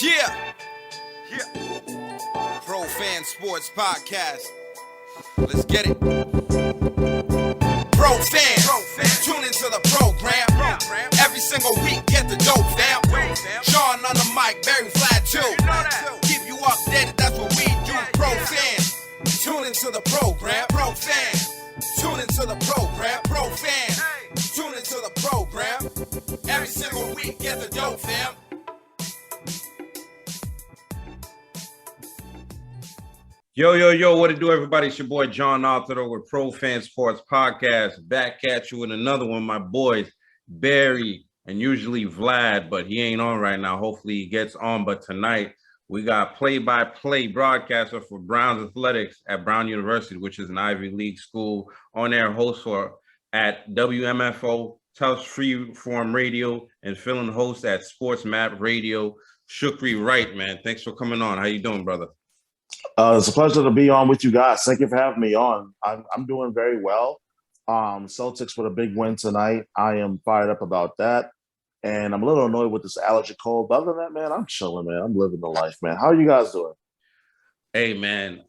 Yeah. Pro Fan Sports Podcast. Let's get it. Pro Fan. Tune into the program. Every single week, get the dope, fam. Sean on the mic, very flat too. Keep you updated, that's what we do. Pro Fan. Tune into the program. Pro Fan. Tune into the program. Pro Fan. Tune into the program. Every single week, get the dope, fam. Yo, what it do, everybody? It's your boy, John Altidor with Pro Fan Sports Podcast. Back at you with another one. My boys, Barry and usually Vlad, but he ain't on right now. Hopefully he gets on. But tonight, we got play-by-play broadcaster for Brown's Athletics at Brown University, which is an Ivy League school, on-air host for at WMFO, Tufts Freeform Radio, and fill-in host at Sports Map Radio, Shukri. Wright, man. Thanks for coming on. How you doing, brother? It's a pleasure to be on with you guys. Thank you for having me on. I'm doing very well. Celtics with a big win tonight. I am fired up about that. And I'm a little annoyed with this allergy cold. But other than that, man, I'm chilling, man. I'm living the life, man. How are you guys doing? Hey, man,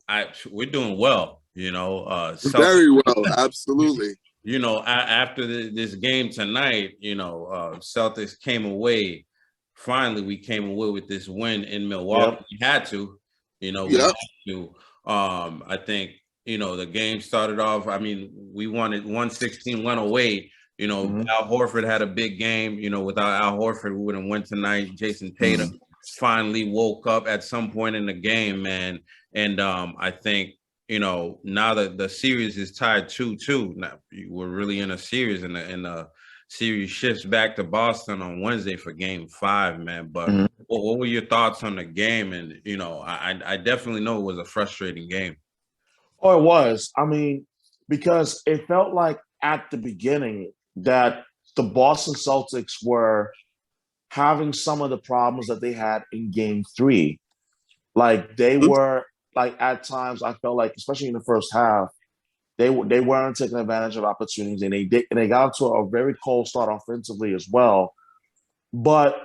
we're doing well, you know. Celtics, very well, absolutely. You know, after this game tonight, you know, Celtics came away. Finally, we came away with this win in Milwaukee. We had to. You know, we had to. I think, you know, the game started off, I mean, we won it 116-108. You know, Al Horford had a big game. You know, without Al Horford, we wouldn't win tonight. Jason Tatum finally woke up at some point in the game, man. And I think, you know, now that the series is tied 2-2, now we're really in a series, and the series shifts back to Boston on Wednesday for Game 5, man. But what were your thoughts on the game? And, you know, I definitely know it was a frustrating game. Oh, it was. I mean, because it felt like at the beginning that the Boston Celtics were having some of the problems that they had in Game 3. Like, they were, like, at times, I felt like, especially in the first half, they weren't taking advantage of opportunities, and they got to a very cold start offensively as well. But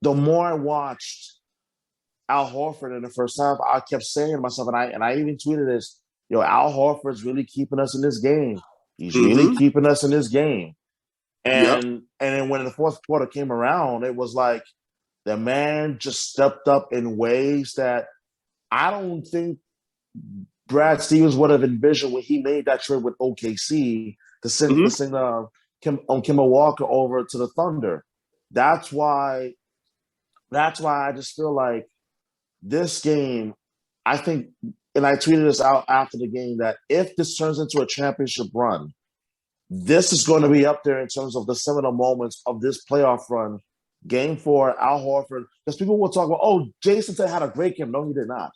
the more I watched Al Horford in the first half, I kept saying to myself, and I even tweeted this, yo, Al Horford's really keeping us in this game. He's really keeping us in this game. And then when the fourth quarter came around, it was like the man just stepped up in ways that I don't think Brad Stevens would have envisioned when he made that trade with OKC to send Kemba Walker over to the Thunder. That's why I just feel like this game, I think, and I tweeted this out after the game, that if this turns into a championship run, this is going to be up there in terms of the seminal moments of this playoff run. Game 4, Al Horford, because people will talk about, oh, Jason Tatum had a great game. No, he did not.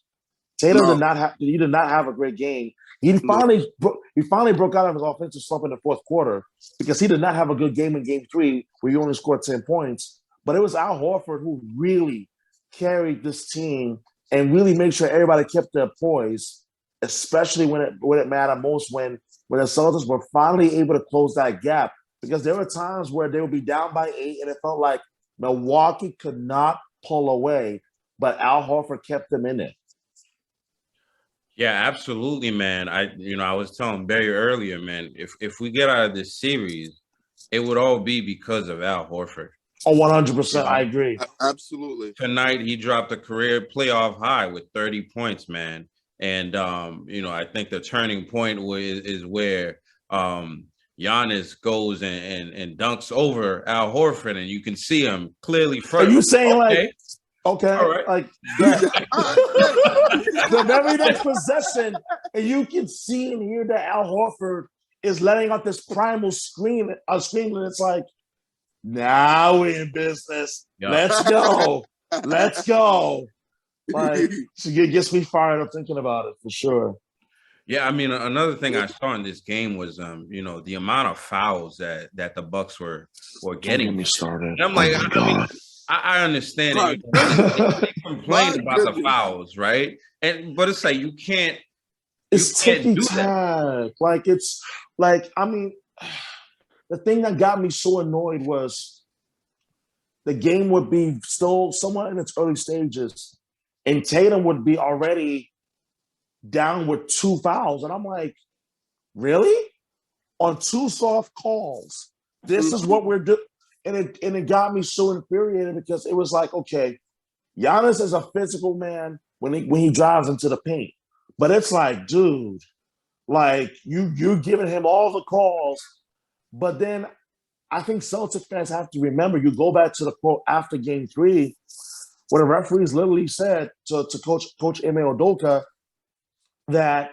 Tatum did not have a great game. He finally broke out of his offensive slump in the fourth quarter because he did not have a good game in Game 3 where he only scored 10 points. But it was Al Horford who really carried this team and really made sure everybody kept their poise, especially when it mattered most, when the Celtics were finally able to close that gap. Because there were times where they would be down by 8 and it felt like Milwaukee could not pull away, but Al Horford kept them in it. Yeah, absolutely, man. I was telling Barry earlier, man, if we get out of this series, it would all be because of Al Horford. Oh, 100%. I agree. Absolutely. Tonight, he dropped a career playoff high with 30 points, man. And, you know, I think the turning point is where Giannis goes and dunks over Al Horford, and you can see him clearly. Are you saying okay, all right. Like the very next possession, and you can see and hear that Al Horford is letting out this primal scream, and it's like, now we're in business. Yep. Let's go. Let's go. Like, it gets me fired up thinking about it for sure. Yeah, I mean, another thing I saw in this game was, you know, the amount of fouls that the Bucks were getting. Don't get me started. And I'm like, I understand it. They complain about the fouls, right? But it's like you can't. It's ticky tack. Like it's like, I mean, the thing that got me so annoyed was the game would be still somewhat in its early stages, and Tatum would be already down with 2 fouls. And I'm like, really? On 2 soft calls, this is what we're doing. And it got me so infuriated because it was like, okay, Giannis is a physical man when he drives into the paint. But it's like, dude, like you're giving him all the calls. But then I think Celtics fans have to remember, you go back to the quote after game 3, where the referees literally said to Coach Ime Udoka that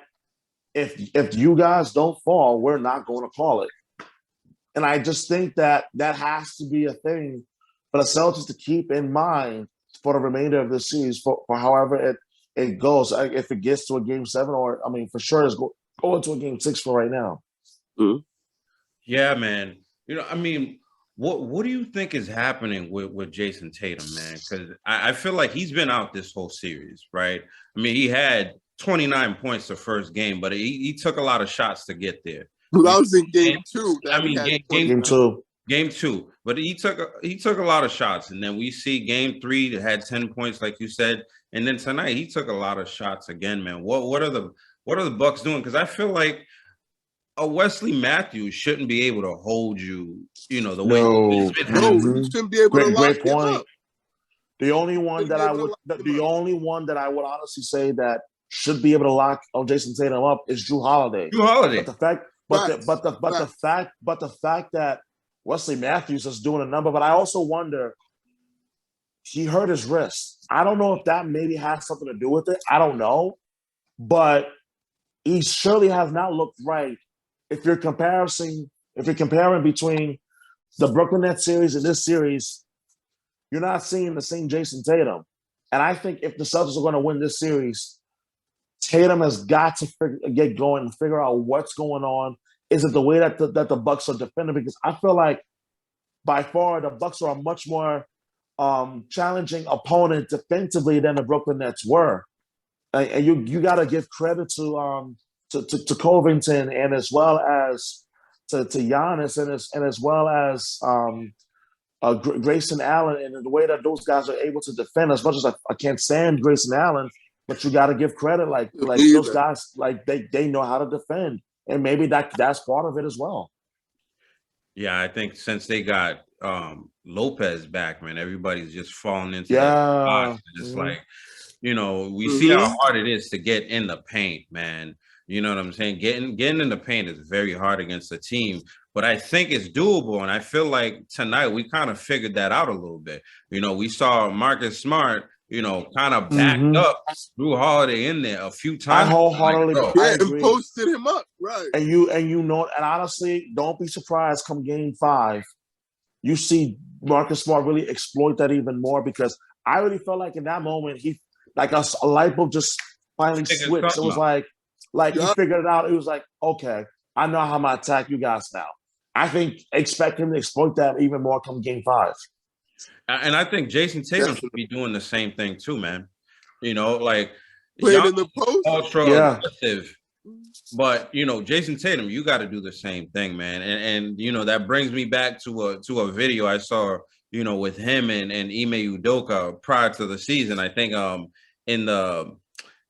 if you guys don't fall, we're not going to call it. And I just think that has to be a thing for the Celtics to keep in mind for the remainder of the series, for however it goes. If it gets to a game 7, or I mean, for sure, it's going to a game 6 for right now. Mm-hmm. Yeah, man. You know, I mean, what do you think is happening with Jason Tatum, man? Because I feel like he's been out this whole series, right? I mean, he had 29 points the first game, but he took a lot of shots to get there. Well, that was in game 2. I mean, game 2. Game 2. But he took a lot of shots. And then we see game 3 that had 10 points, like you said. And then tonight he took a lot of shots again, man. What are the Bucks doing? Because I feel like a Wesley Matthews shouldn't be able to hold you, you know, the way he's been held. You shouldn't be able to lock him up. The only one that I would honestly say that should be able to lock Jason Tatum up is Jrue Holiday. But the fact that Wesley Matthews is doing a number, but I also wonder, he hurt his wrist. I don't know if that maybe has something to do with it. I don't know. But he surely has not looked right. If you're comparing between the Brooklyn Nets series and this series, you're not seeing the same Jason Tatum. And I think if the Celtics are going to win this series, Tatum has got to get going and figure out what's going on. Is it the way that the Bucks are defending? Because I feel like by far the Bucks are a much more challenging opponent defensively than the Brooklyn Nets were. And you got to give credit to Covington, and as well as to Giannis, and as well as Grayson Allen, and the way that those guys are able to defend. As much as I can't stand Grayson Allen, but you got to give credit, like those guys, like they know how to defend, and maybe that's part of it as well. Yeah, I think since they got Lopez back, man, everybody's just falling into that box. It's like, you know, we see how hard it is to get in the paint, man. You know what I'm saying? Getting in the paint is very hard against a team, but I think it's doable. And I feel like tonight we kind of figured that out a little bit. You know, we saw Marcus Smart, you know, kind of backed up Jrue Holiday in there a few times. I wholeheartedly and posted him up, right? And you know, and honestly, don't be surprised come game 5, you see Marcus Smart really exploit that even more, because I really felt like in that moment he, like a light bulb just finally switched. It was like he figured it out. It was like, okay, I know how I'm gonna attack you guys now. I think expect him to exploit that even more come game 5. And I think Jason Tatum should be doing the same thing too, man. You know, like playing in the post, ultra aggressive. But you know, Jason Tatum, you got to do the same thing, man. And you know, that brings me back to a video I saw, you know, with him and Ime Udoka prior to the season. I think in the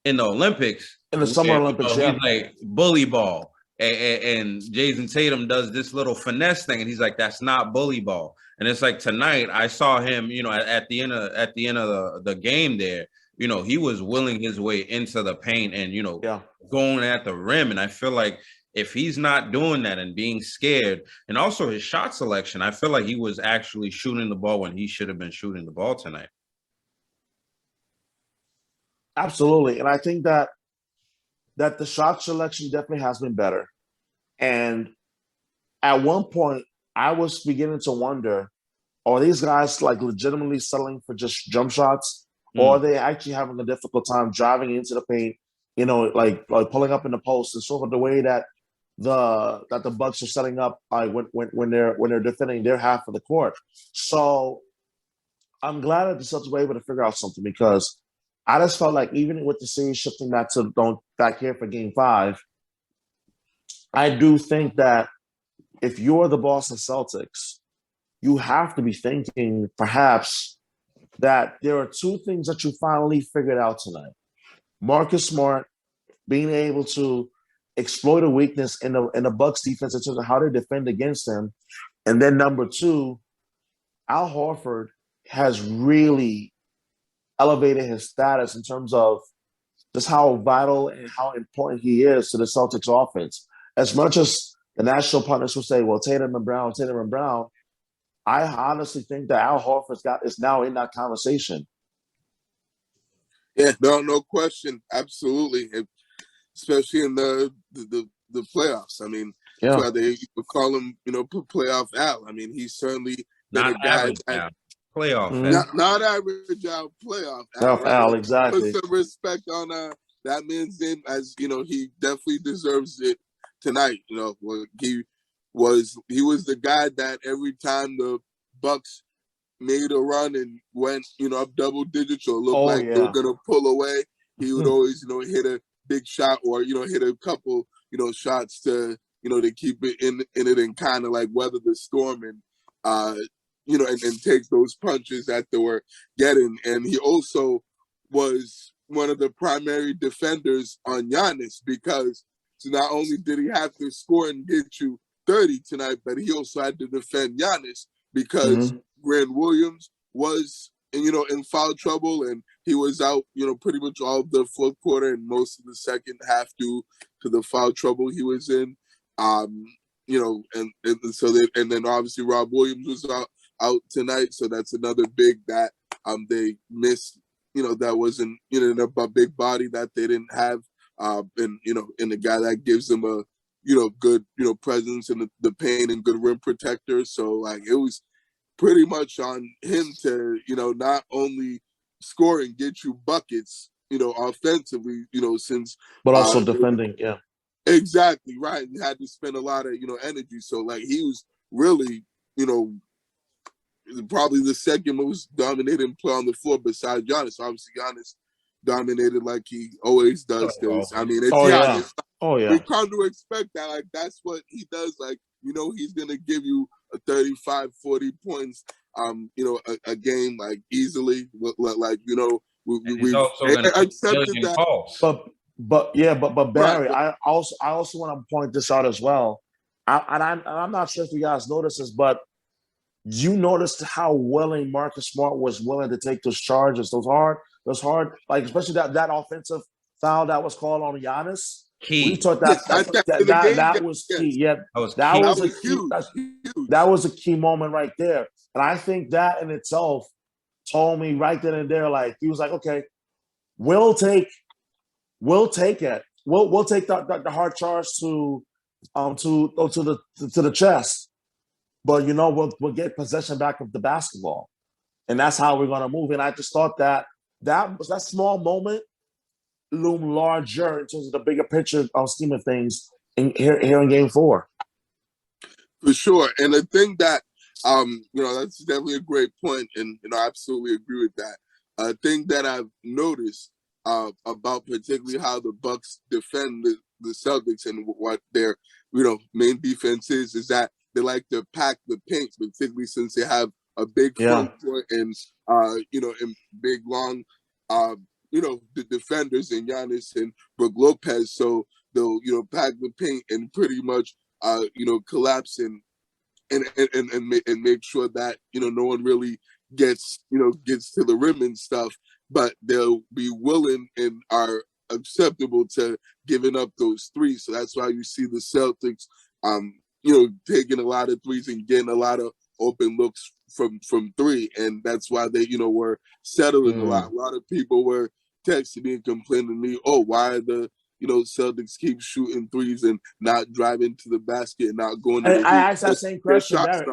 Olympics, in the Summer Olympics, he's like bully ball. And Jason Tatum does this little finesse thing, and he's like, "That's not bully ball." And it's like tonight, I saw him, you know, at the end of the game there, you know, he was willing his way into the paint and, you know, going at the rim. And I feel like if he's not doing that and being scared, and also his shot selection, I feel like he was actually shooting the ball when he should have been shooting the ball tonight. Absolutely, and I think that the shot selection definitely has been better. And at one point, I was beginning to wonder, are these guys like legitimately settling for just jump shots, or are they actually having a difficult time driving into the paint, you know, like pulling up in the post, and sort of the way that the Bucks are setting up when they're defending their half of the court. So I'm glad that the Celtics were able to figure out something, because I just felt like even with the series shifting back here for game 5, I do think that if you're the Boston Celtics, you have to be thinking perhaps that there are two things that you finally figured out tonight. Marcus Smart being able to exploit a weakness in the Bucks defense in terms of how they defend against him. And then number two, Al Horford has really elevated his status in terms of just how vital and how important he is to the Celtics offense. As much as the national partners will say, well, Tatum and Brown, I honestly think that Al Horford is now in that conversation. Yeah, no question. Absolutely. Especially in the playoffs. I mean, that's why they would call him, playoff Al. I mean, he's certainly been not a guy that playoff not average Al, playoff Al. Right? Al, exactly. Put some respect on that man's name, as he definitely deserves it tonight. He was the guy that every time the Bucks made a run and went, up double digits or looked like they were gonna pull away, he would always, hit a big shot or hit a couple, shots to keep it in it and kind of like weather the storm and and take those punches that they were getting. And he also was one of the primary defenders on Giannis, because so not only did he have to score and get you 30 tonight, but he also had to defend Giannis because Grant Williams was in foul trouble, and he was out pretty much all of the fourth quarter and most of the second half due to the foul trouble he was in. And then obviously Rob Williams was out tonight, so that's another big that they missed. That wasn't a big body that they didn't have, and a guy that gives them a good presence in the paint and good rim protector. So like it was pretty much on him to not only score and get you buckets offensively since but also defending. Yeah, exactly right. He had to spend a lot of energy. So like he was really probably the second most dominating player on the floor besides Giannis. Obviously, Giannis dominated like he always does. I mean, it's Giannis. We come to expect that. Like, that's what he does. Like, he's going to give you a 35, 40 points, a game, like, easily. Like, we accepted that. But Barry, right. I also want to point this out as well. I'm not sure if you guys noticed this, but you noticed how willing Marcus Smart was willing to take those charges, those hard, like especially that offensive foul that was called on Giannis. Key. We thought that was key. Yeah, that was a key moment right there. And I think that in itself told me right then and there, like he was like, okay, we'll take it. We'll take the hard charge to the chest. But we'll get possession back of the basketball, and that's how we're going to move. And I just thought that small moment loomed larger in terms of the bigger picture scheme of things here in Game 4. For sure, and the thing that that's definitely a great point, and I absolutely agree with that. A thing that I've noticed about particularly how the Bucks defend the Celtics and what their main defense is that they like to pack the paint, particularly since they have a big front court and and big long the defenders in Giannis and Brook Lopez. So they'll pack the paint and pretty much collapse and make sure that no one really gets to the rim and stuff. But they'll be willing and are acceptable to giving up those threes. So that's why you see the Celtics taking a lot of threes and getting a lot of open looks from three. And that's why they, were settling a lot. A lot of people were texting me and complaining to me, oh, why are the, Celtics keep shooting threes and not driving to the basket and not going to the I asked that same question, Barry.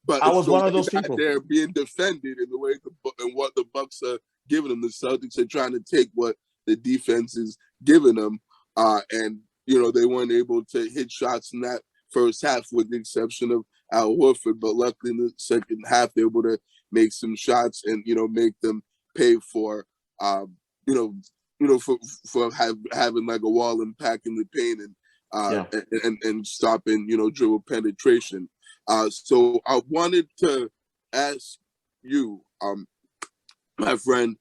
But I was one of those people. They're being defended in the way and what the Bucks are giving them. The Celtics are trying to take what the defense is giving them. And they weren't able to hit shots in that first half with the exception of Al Horford. But luckily in the second half, they were able to make some shots and, make them pay for, for having like a wall and packing the paint and stopping, dribble penetration. So I wanted to ask you, my friend,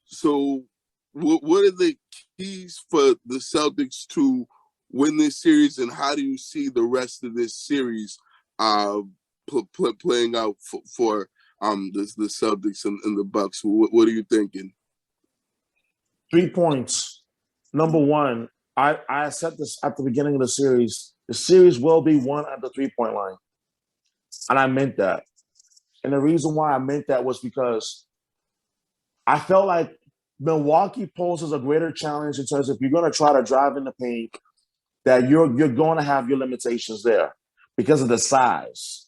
so what are the keys for the Celtics to win this series, and how do you see the rest of this series playing out for the Celtics and the Bucks? What are you thinking? 3 points. Number one, I said this at the beginning of the series. The series will be won at the 3-point line. And I meant that. And the reason why I meant that was because I felt like Milwaukee poses a greater challenge in terms of if you're going to try to drive in the paint, that you're going to have your limitations there because of the size.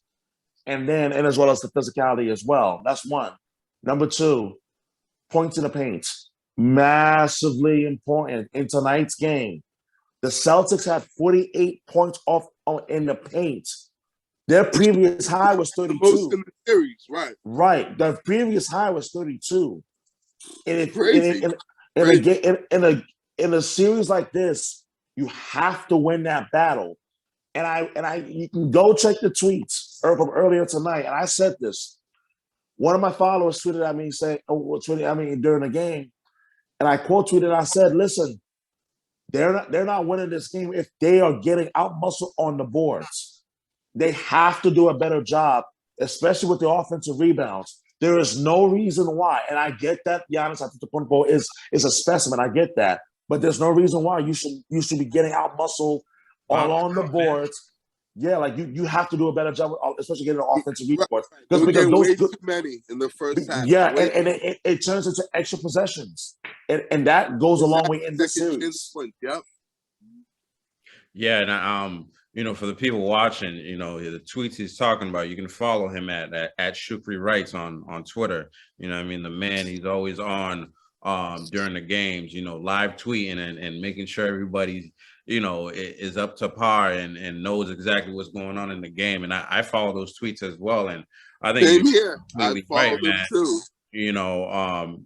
And as well as the physicality as well. That's one. Number two, points in the paint. Massively important in tonight's game. The Celtics had 48 points in the paint. Their previous high was 32. The most in the series, right? Right. The previous high was 32. And Crazy. In a series like this, you have to win that battle. And you can go check the tweets from earlier tonight. And I said this. One of my followers tweeted at me during the game. And I quote tweeted, I said, listen, they're not winning this game if they are getting out-muscled on the boards. They have to do a better job, especially with the offensive rebounds. There is no reason why, and I get that Giannis Antetokounmpo is a specimen. I get that. But there's no reason why you should be getting out-muscled on the boards. Yeah, like you have to do a better job, especially getting an offensive rebound. Because way too many in the first half. Yeah, and it turns into extra possessions, and that goes a long way in this series. Yep. Yeah, and for the people watching, the tweets he's talking about, you can follow him at Shukri Wrights on Twitter. You know what I mean? The man, he's always on during the games, live tweeting and making sure everybody's is up to par and knows exactly what's going on in the game. And I follow those tweets as well. And I think same here. I follow them man. Too.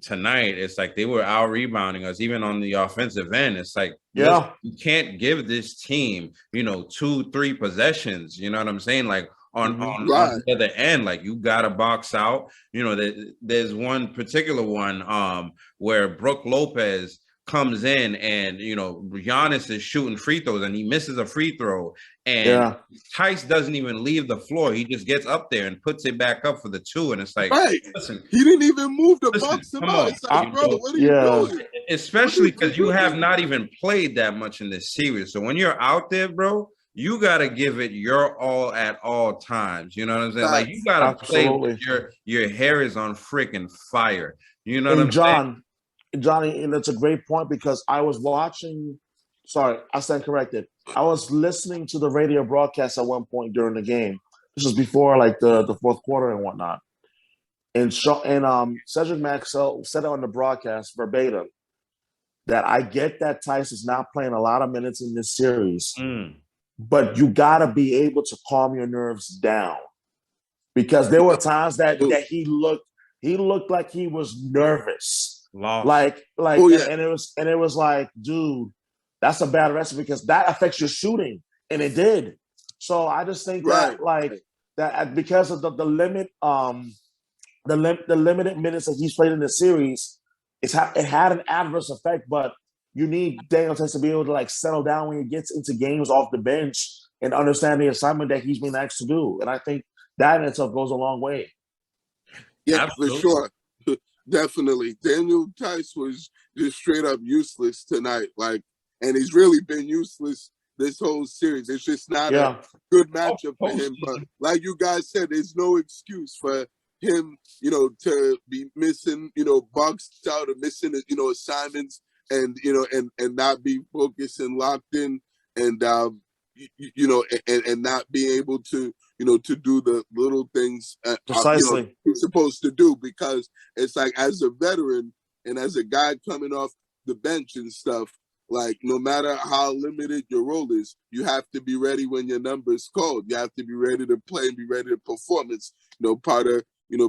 Tonight it's like they were out rebounding us, even on the offensive end. It's like, yeah, you can't give this team, 2-3 possessions. You know what I'm saying? Like on the other end, like you got to box out. There's one particular one where Brook Lopez comes in and Giannis is shooting free throws and he misses a free throw and Tice doesn't even leave the floor. He just gets up there and puts it back up for the 2, and it's like, listen, he didn't even move the box about. It's like, bro, what are you doing? Especially because you have not even played that much in this series. So when you're out there, bro, you got to give it your all at all times. You know what I'm saying? Like you got to play with your hair is on freaking fire. You know what I'm saying? Johnny, and it's a great point because I was watching. Sorry, I stand corrected. I was listening to the radio broadcast at one point during the game. This was before like the fourth quarter and whatnot. And Cedric Maxwell said it on the broadcast verbatim that I get that Tice is not playing a lot of minutes in this series, but you got to be able to calm your nerves down because there were times that he looked like he was nervous. Lost. And it was like, dude, that's a bad recipe because that affects your shooting, and it did. So I just think that because of the limit, the limited minutes that he's played in the series, it had an adverse effect. But you need Daniel Tice to be able to like settle down when he gets into games off the bench and understand the assignment that he's been asked to do. And I think that in itself goes a long way. Yeah, absolutely. For sure. Definitely. Daniel Tice was just straight up useless tonight. And he's really been useless this whole series. It's just not a good matchup for him. But like you guys said, there's no excuse for him, to be missing, boxed out or missing, assignments and not be focused and locked in and, and not be able to, to do the little things precisely he's supposed to do, because it's like as a veteran and as a guy coming off the bench and stuff, like no matter how limited your role is, you have to be ready when your number is called. You have to be ready to play and be ready to perform. It's part of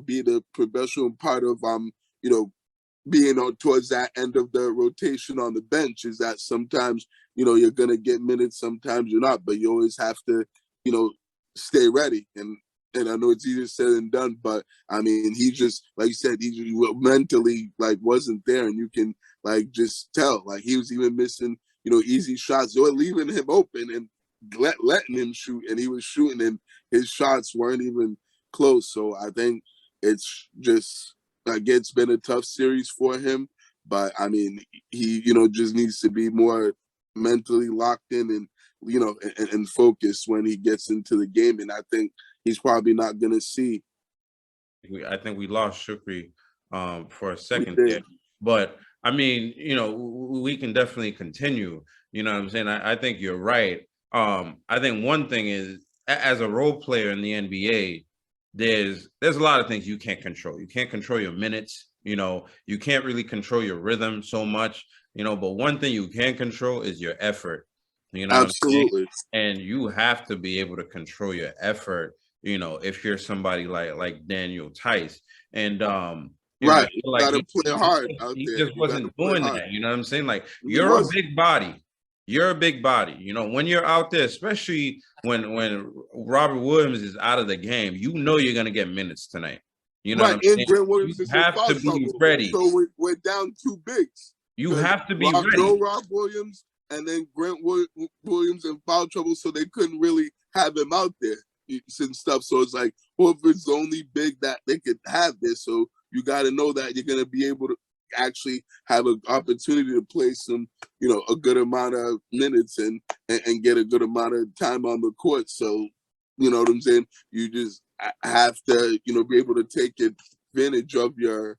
be the professional part of being on towards that end of the rotation on the bench is that sometimes you're gonna get minutes, sometimes you're not, but you always have to stay ready. And I know it's easier said than done, but I mean, he just, like you said, he mentally like wasn't there, and you can like just tell, like he was even missing, easy shots. They were leaving him open and letting him shoot, and he was shooting, and his shots weren't even close. So I think it's just like it's been a tough series for him, but I mean, he just needs to be more mentally locked in and and focused when he gets into the game, and I think he's probably not going to see. I think we lost Shukri for a second there. But, I mean, we can definitely continue. You know what I'm saying? I think you're right. I think one thing is, as a role player in the NBA, there's a lot of things you can't control. You can't control your minutes. You can't really control your rhythm so much. But one thing you can control is your effort. Absolutely. And you have to be able to control your effort, if you're somebody like Daniel Tice. And right, you gotta play hard out he there. Just wasn't doing that. You know what I'm saying? Like, you're a big body. You're a big body. When you're out there, especially when Robert Williams is out of the game, you're gonna get minutes tonight. You know right, what I'm and Grant Williams you have to be ready. So we're down 2 bigs. You have to be ready. No Rob Williams, and then Grant Williams in foul trouble, so they couldn't really have him out there and stuff. So it's like, Horford's the only big that they could have this. So you got to know that you're going to be able to actually have an opportunity to play some, a good amount of minutes and get a good amount of time on the court. So, you know what I'm saying? You just have to, be able to take advantage of your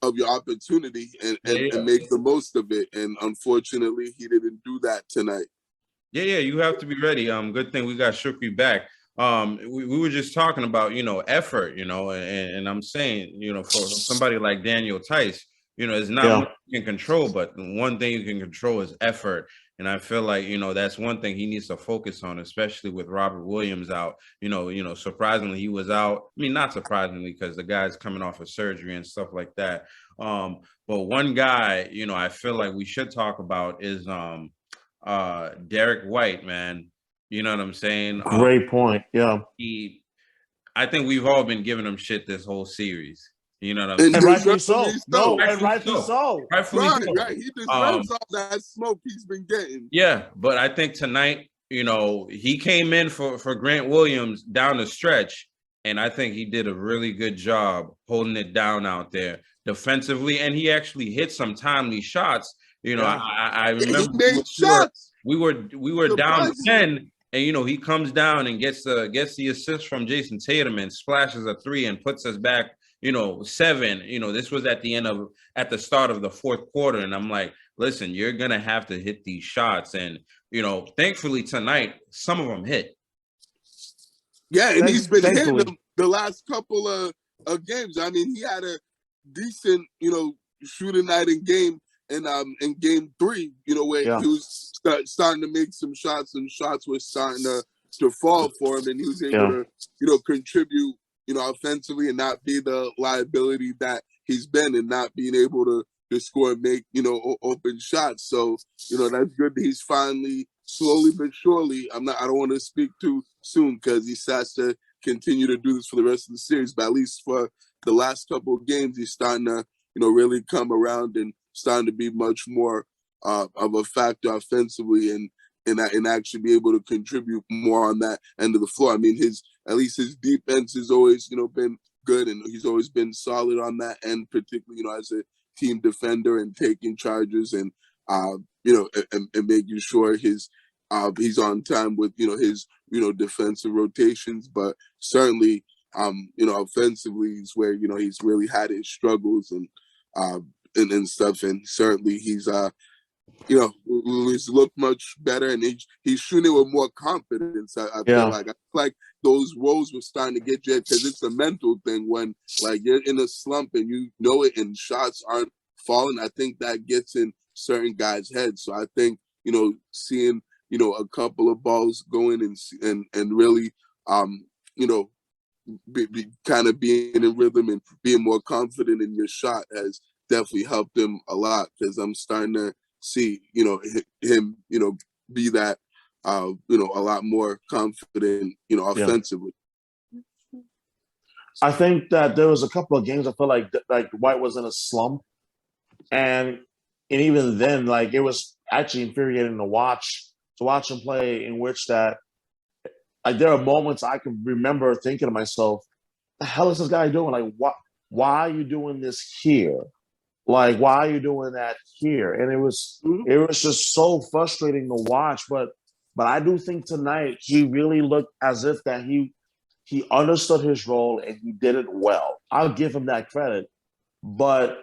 opportunity and make the most of it. And unfortunately, he didn't do that tonight. Yeah, you have to be ready. Good thing we got Shukri back. We were just talking about, effort, and I'm saying, for somebody like Daniel Tice, it's not much you can control, but one thing you can control is effort. And I feel like, that's one thing he needs to focus on, especially with Robert Williams out. Surprisingly, he was out. I mean, not surprisingly, because the guy's coming off of surgery and stuff like that. But one guy, I feel like we should talk about is Derek White, man. You know what I'm saying? Great point. Yeah. I think we've all been giving him shit this whole series. You know what I'm saying? And rightfully so. No, and rightfully so. Rightfully so. Right. He deserves all that smoke he's been getting. Yeah, but I think tonight, he came in for Grant Williams down the stretch, and I think he did a really good job holding it down out there defensively, and he actually hit some timely shots. I remember he made shots. We were down 10, and he comes down and gets the assist from Jason Tatum and splashes a 3 and puts us back 7. This was at the start of the fourth quarter, and I'm like, listen, you're gonna have to hit these shots, and thankfully tonight some of them hit. Yeah, and he's been hitting them the last couple of games. I mean, he had a decent shooting night in game game 3, where he was starting to make some shots, and shots were starting to fall for him, and he was able to contribute offensively and not be the liability that he's been, and not being able to score and make open shots. So that's good that he's finally, slowly but surely, I don't want to speak too soon because he has to continue to do this for the rest of the series, but at least for the last couple of games, he's starting to really come around and starting to be much more of a factor offensively and actually be able to contribute more on that end of the floor. I mean, at least his defense has always been good, and he's always been solid on that end, particularly as a team defender and taking charges and and making sure he's on time with his defensive rotations. But certainly offensively is where he's really had his struggles and stuff, and certainly he's looked much better, and he's shooting with more confidence. I feel like those roles were starting to get you, because it's a mental thing when you're in a slump and it and shots aren't falling. I think that gets in certain guys' heads. So I think seeing a couple of balls going and really be kind of being in rhythm and being more confident in your shot has definitely helped him a lot, because I'm starting to see him be that you know, a lot more confident, you know, offensively. I think that there was a couple of games I feel like White was in a slump, and even then, like it was actually infuriating to watch him play. In which that, like, there are moments I can remember thinking to myself, "The hell is this guy doing? Like, what? Why are you doing this here? Like, why are you doing that here?" And it was just so frustrating to watch. But I do think tonight he really looked as if that he understood his role and he did it well. I'll give him that credit. But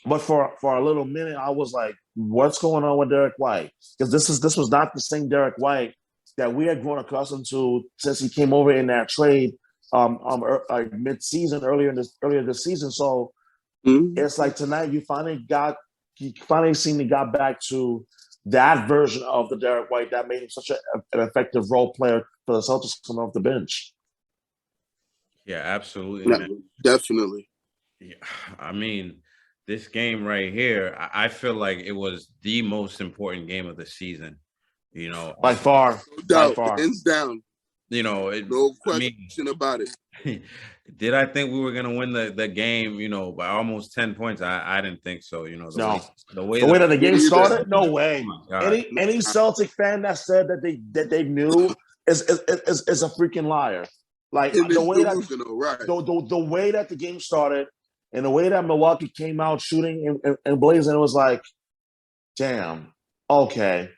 for a little minute, I was like, "What's going on with Derek White?" Because this was not the same Derek White that we had grown accustomed to since he came over in that trade mid-season earlier this season. So it's like tonight you finally seemed to got back to that version of the Derek White that made him such an effective role player for the Celtics coming off the bench. Yeah, absolutely, man. Definitely. Yeah, I mean, this game right here, I feel like it was the most important game of the season. You know, by far, hands down. You know, no question about it. Did I think we were gonna win the game? You know, by almost 10 points. I didn't think so. You know, the way that the game started, no way. Any Celtic fan that said that they knew is a freaking liar. Like the way that the game started and the way that Milwaukee came out shooting and blazing, it was like, damn, okay.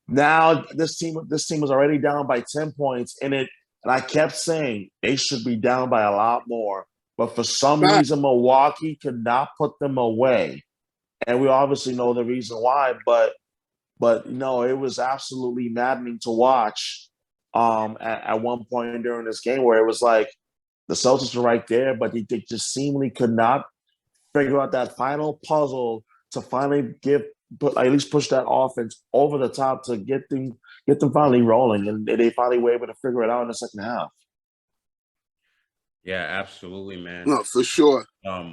Now this team was already down by 10 points, and I kept saying they should be down by a lot more. But for some reason, Milwaukee could not put them away. And we obviously know the reason why, but no, it was absolutely maddening to watch at one point during this game where it was like the Celtics were right there, but they just seemingly could not figure out that final puzzle to finally at least push that offense over the top to get them finally rolling, and they finally were able to figure it out in the second half. Yeah, absolutely, man. No, for sure.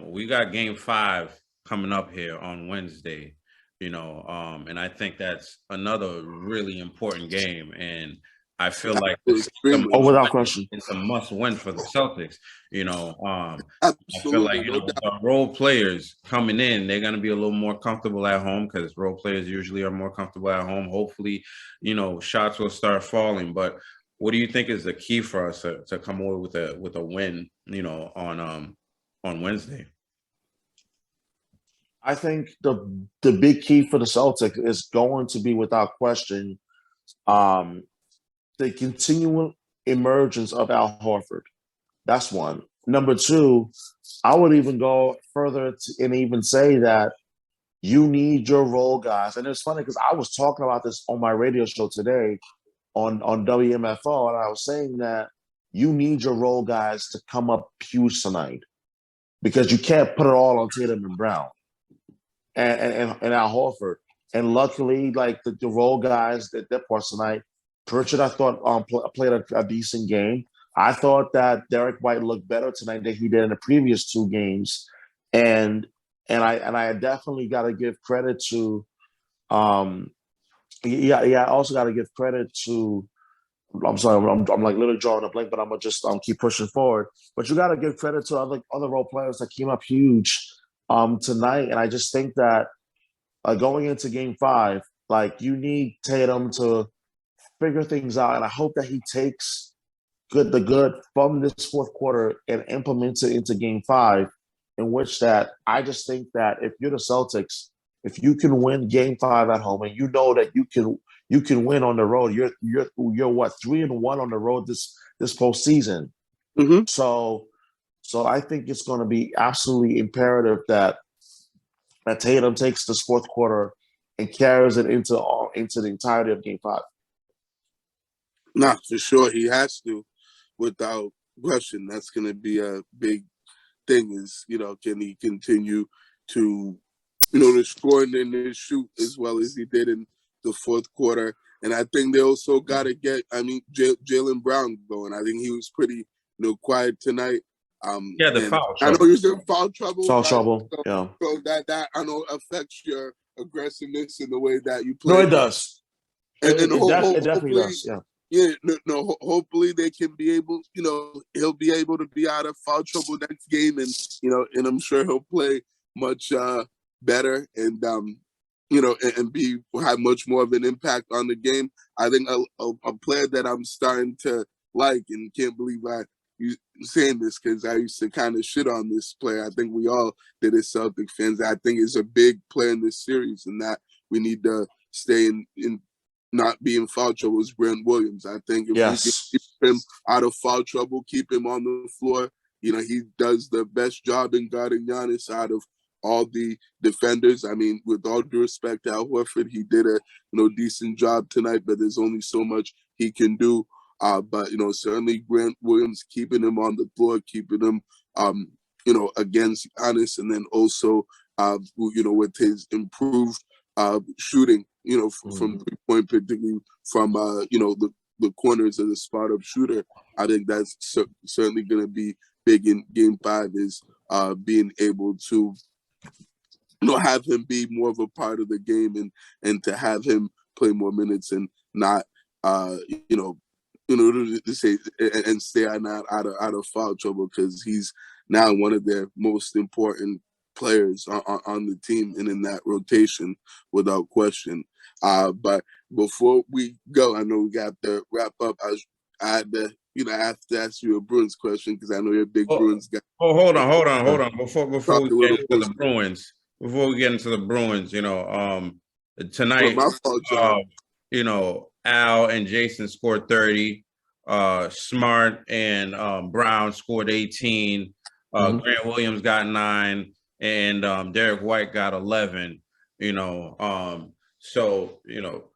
We got game 5 coming up here on Wednesday, you know, and I think that's another really important game, and I feel like without question, it's a must win for the Celtics. You know, I feel like with our role players coming in, they're going to be a little more comfortable at home because role players usually are more comfortable at home. Hopefully, you know, shots will start falling. But what do you think is the key for us to come away with a win? You know, on Wednesday. I think the big key for the Celtics is going to be, without question, the continual emergence of Al Horford. That's one. Number two, I would even go further and even say that you need your role guys. And it's funny because I was talking about this on my radio show today on WMFO, and I was saying that you need your role guys to come up huge tonight because you can't put it all on Tatum and Brown and Al Horford. And luckily, like the role guys that part tonight, Pritchard, I thought played a decent game. I thought that Derek White looked better tonight than he did in the previous 2 games, and I definitely got to give credit to, I also got to give credit to. I'm sorry, I'm like literally drawing a blank, but I'm gonna just keep pushing forward. But you got to give credit to other role players that came up huge tonight, and I just think that going into Game 5, like you need Tatum to figure things out, and I hope that he takes the good from this fourth quarter and implements it into Game 5. In which that I just think that if you're the Celtics, if you can win Game 5 at home, and you know that you can win on the road, you're what 3-1 on the road this postseason. Mm-hmm. So I think it's going to be absolutely imperative that Tatum takes this fourth quarter and carries it into the entirety of Game 5. Nah, for sure he has to, without question. That's going to be a big thing. Is, you know, can he continue to, you know, to score and then shoot as well as he did in the fourth quarter? And I think they also got to get, Jaylen Brown going. I think he was pretty, you know, quiet tonight. The foul trouble. I know he was in foul trouble. Foul trouble, yeah. So that I know affects your aggressiveness in the way that you play. No, it does. and It definitely hopefully, does. Yeah. yeah, hopefully they can be able, he'll be able to be out of foul trouble next game, and and I'm sure he'll play much better, and and be have much more of an impact on the game. I think a player that I'm starting to like, and can't believe you saying this because I used to kind of shit on this player. I think we all did as Celtic fans. I think is a big player in this series, and that we need to stay in not be in foul trouble is Grant Williams. I think if we can Yes. keep him out of foul trouble, keep him on the floor, he does the best job in guarding Giannis out of all the defenders. I mean, with all due respect to Al Horford, he did a decent job tonight, but there's only so much he can do. But certainly Grant Williams, keeping him on the floor, keeping him against Giannis, and then also with his improved shooting, from 3-point, particularly from the corners of the spot up shooter. I think that's certainly going to be big in Game 5, is being able to have him be more of a part of the game, and to have him play more minutes, and not to say and stay out of foul trouble, because he's now one of their most important players on the team and in that rotation without question. But before we go, I know we got to wrap up. I had to I have to ask you a Bruins question, because I know you're a big Bruins guy. Oh, hold on. Before we get into the Bruins, tonight, my fault, John. Al and Jason scored 30. Smart and Brown scored 18. Grant Williams got 9, and Derek White got 11. So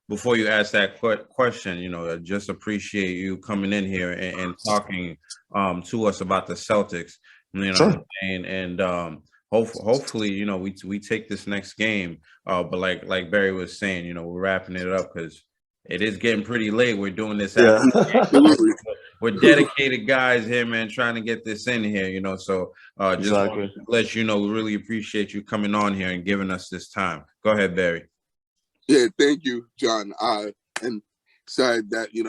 before you ask that question, I just appreciate you coming in here and talking to us about the Celtics. Sure. And hopefully, we take this next game. But like Barry was saying, we're wrapping it up because it is getting pretty late. We're doing this Absolutely. We're dedicated guys here, man, trying to get this in here, So just Exactly. want to let you know, we really appreciate you coming on here and giving us this time. Go ahead, Barry. Yeah, thank you, John. And sorry that he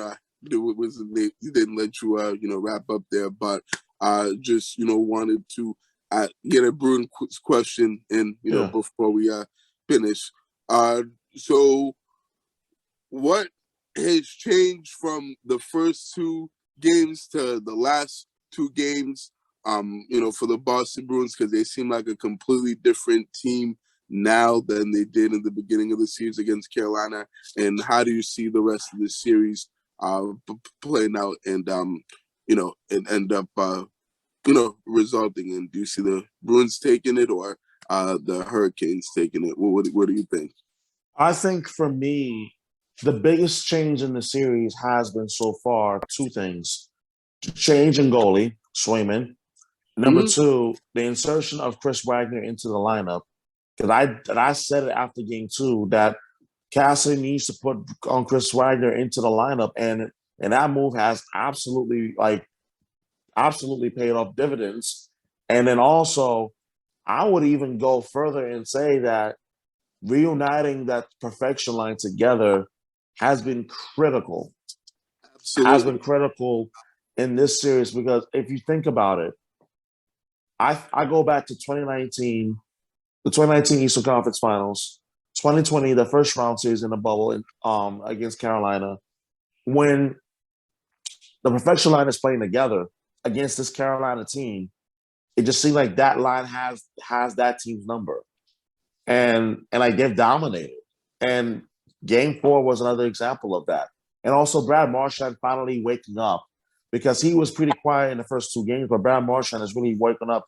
didn't let you wrap up there, but just wanted to get a Bruin question in before we finish. So what has changed from the first 2 games to the last 2 games? For the Boston Bruins, because they seem like a completely different team now than they did in the beginning of the series against Carolina. And how do you see the rest of the series playing out, and and end up resulting in? Do you see the Bruins taking it, or the Hurricanes taking it? What do you think? I think for me, the biggest change in the series has been so far 2 things: change in goalie, Swayman. Number 2, the insertion of Chris Wagner into the lineup. Because I said it after Game 2 that Cassidy needs to put on Chris Wagner into the lineup, and that move has absolutely paid off dividends. And then also, I would even go further and say that reuniting that perfection line together has been critical. Absolutely. Has been critical in this series, because if you think about it, I go back to 2019, the 2019 Eastern Conference Finals, 2020, the first round series in the bubble against Carolina, when the perfection line is playing together against this Carolina team. It just seemed like that line has that team's number, and like they've dominated. And Game 4 was another example of that. And also Brad Marchand finally waking up, because he was pretty quiet in the first 2 games, but Brad Marchand has really woken up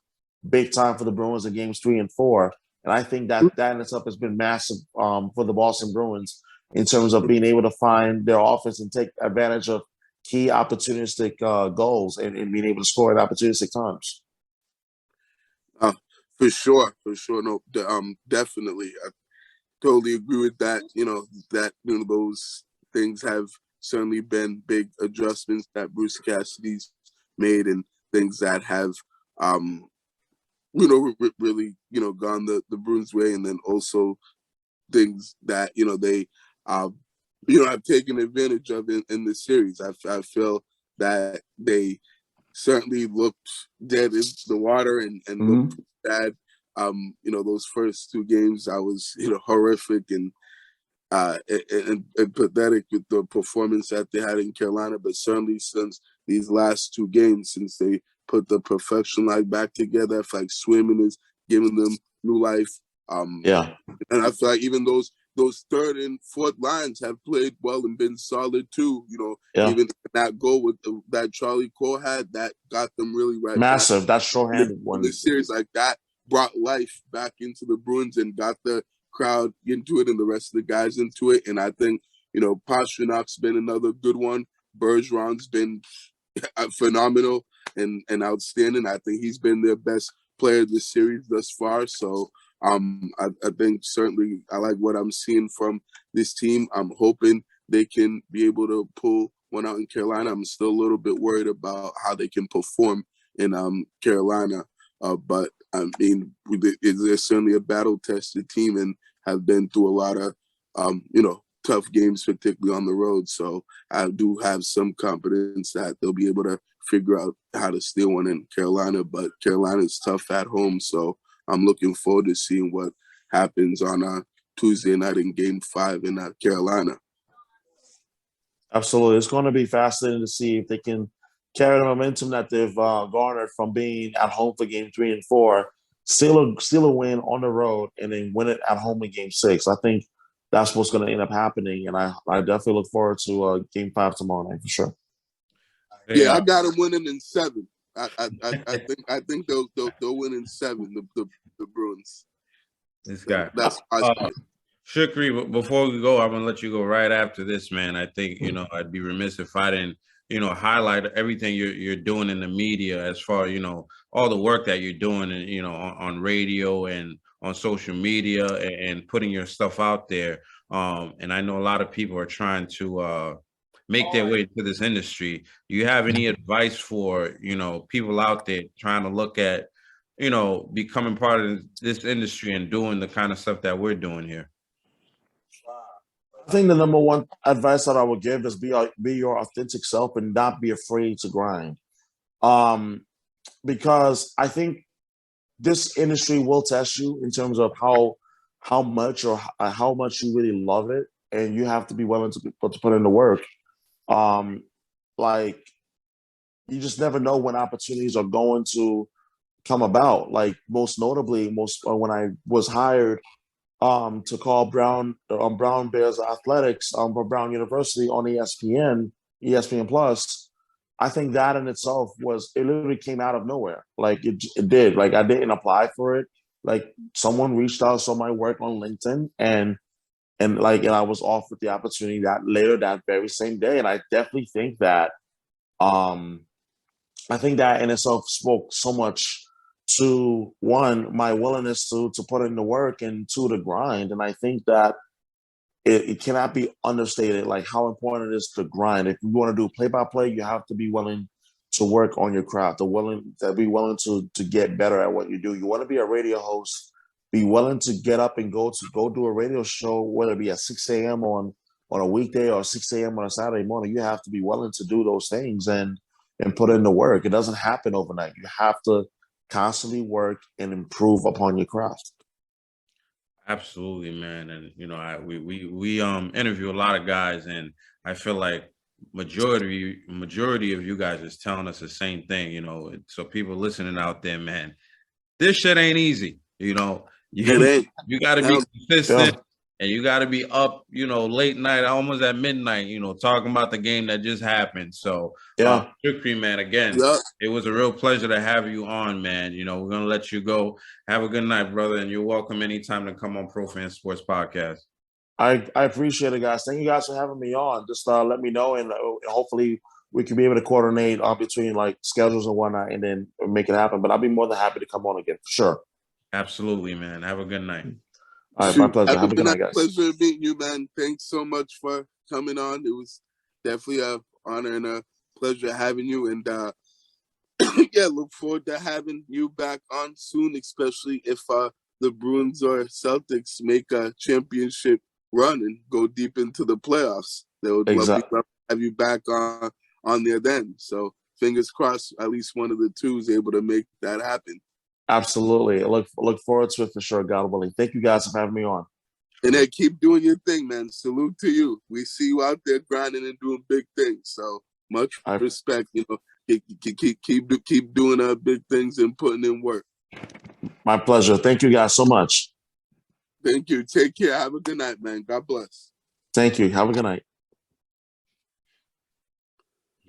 big time for the Bruins in Games 3 and 4. And I think that in itself has been massive for the Boston Bruins in terms of being able to find their offense and take advantage of key opportunistic goals and being able to score at opportunistic times. For sure. No, definitely. I totally agree with that. Those things have certainly been big adjustments that Bruce Cassidy's made, and things that have really gone the Bruins way, and then also things that they have taken advantage of in the series. I feel that they certainly looked dead in the water and looked bad. Those first two games, I was, horrific and pathetic with the performance that they had in Carolina. But certainly since these last two games, since they put the perfection line back together, I feel like swimming is giving them new life. Yeah. And I feel like even those third and fourth lines have played well and been solid too. Even that goal with that Charlie Cole had, that got them really right. Massive. That short-handed one. In the series, like that brought life back into the Bruins and got the crowd into it and the rest of the guys into it. And I think, Pasternak's been another good one. Bergeron's been phenomenal and outstanding. I think he's been their best player of the series thus far. So I think certainly I like what I'm seeing from this team. I'm hoping they can be able to pull one out in Carolina. I'm still a little bit worried about how they can perform in Carolina. But I mean, they're certainly a battle-tested team and have been through a lot of, tough games, particularly on the road. So I do have some confidence that they'll be able to figure out how to steal one in Carolina. But Carolina's tough at home, so I'm looking forward to seeing what happens on Tuesday night in Game 5 in Carolina. Absolutely. It's going to be fascinating to see if they can carry the momentum that they've garnered from being at home for Game 3 and 4, steal a win on the road, and then win it at home in Game 6. I think that's what's going to end up happening, and I definitely look forward to Game 5 tomorrow night for sure. Yeah, I got them winning in 7. I think they'll win in 7. The Bruins. This guy. That's Shukri, before we go, I'm gonna let you go right after this, man. I think I'd be remiss if I didn't highlight everything you're doing in the media as far all the work that you're doing and on radio and on social media and putting your stuff out there. And I know a lot of people are trying to make their way to this industry. Do you have any advice for people out there trying to look at becoming part of this industry and doing the kind of stuff that we're doing here? I think the number one advice that I would give is be your authentic self and not be afraid to grind. Because I think this industry will test you in terms of how much you really love it, and you have to be willing to put in the work. Like, you just never know when opportunities are going to come about. Like, most notably, when I was hired to call Brown Bears Athletics for Brown University on ESPN Plus. I think that in itself it literally came out of nowhere. Like it did. Like, I didn't apply for it. Like, someone reached out, saw my work on LinkedIn, and I was offered the opportunity that very same day. And I definitely think that in itself spoke so much to, one, my willingness to put in the work, and two, the grind. And I think that it cannot be understated, like, how important it is to grind. If you want to do play-by-play, you have to be willing to work on your craft, be willing to get better at what you do. You want to be a radio host, be willing to get up and go do a radio show, whether it be at 6 a.m. on a weekday or 6 a.m. on a Saturday morning. You have to be willing to do those things and put in the work. It doesn't happen overnight. You have to constantly work and improve upon your craft. Absolutely, man. And we interview a lot of guys, and I feel like majority of you guys is telling us the same thing. So people listening out there, man, this shit ain't easy. You got to be consistent. And you got to be up, late night, almost at midnight, talking about the game that just happened. So, Shukri, man, again, It was a real pleasure to have you on, man. We're going to let you go. Have a good night, brother. And you're welcome anytime to come on Pro Fan Sports Podcast. I appreciate it, guys. Thank you guys for having me on. Just let me know, and hopefully we can be able to coordinate between like schedules and whatnot, and then make it happen. But I'll be more than happy to come on again, for sure. Absolutely, man. Have a good night. All right, my pleasure. Have a good night, guys. Pleasure meeting you, man. Thanks so much for coming on. It was definitely an honor and a pleasure having you. And look forward to having you back on soon, especially if the Bruins or Celtics make a championship run and go deep into the playoffs. They would love to have you back on there then. So fingers crossed, at least one of the two is able to make that happen. Absolutely. I look forward to it for sure, God willing. Thank you guys for having me on. And then keep doing your thing, man. Salute to you. We see you out there grinding and doing big things. So much respect. You know, keep doing big things and putting in work. My pleasure. Thank you guys so much. Thank you. Take care. Have a good night, man. God bless. Thank you. Have a good night.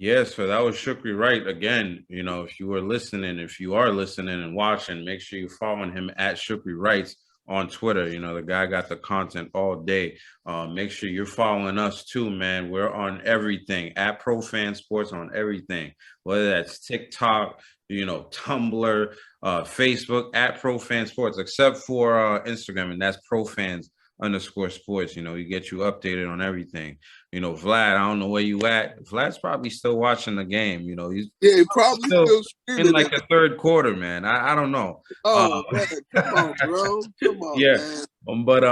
Yes, so that was Shukri Wright. Again, you know, if you are listening and watching, make sure you're following him at Shukri Wrights on Twitter. You know, the guy got the content all day. Make sure you're following us too, man. We're on everything at Pro Fan Sports, on everything, whether that's TikTok, you know, Tumblr, Facebook at Pro Fan Sports, except for Instagram, and that's ProFans_sports. You know, he gets you updated on everything. You know, Vlad, I don't know where you at. Vlad's probably still watching the game. You know, he's probably still in like the third quarter, man. I don't know. Oh man, come on, bro. Come on, man. But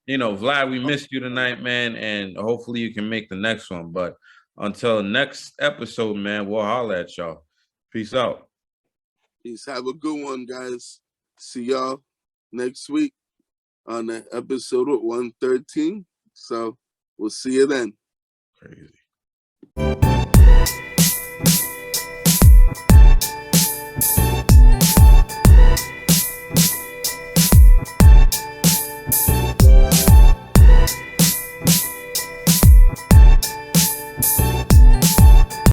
you know, Vlad, we missed you tonight, man, and hopefully you can make the next one. But until next episode, man, we'll holler at y'all. Peace out. Peace. Have a good one, guys. See y'all next week on the episode 113. So we'll see you then. Crazy.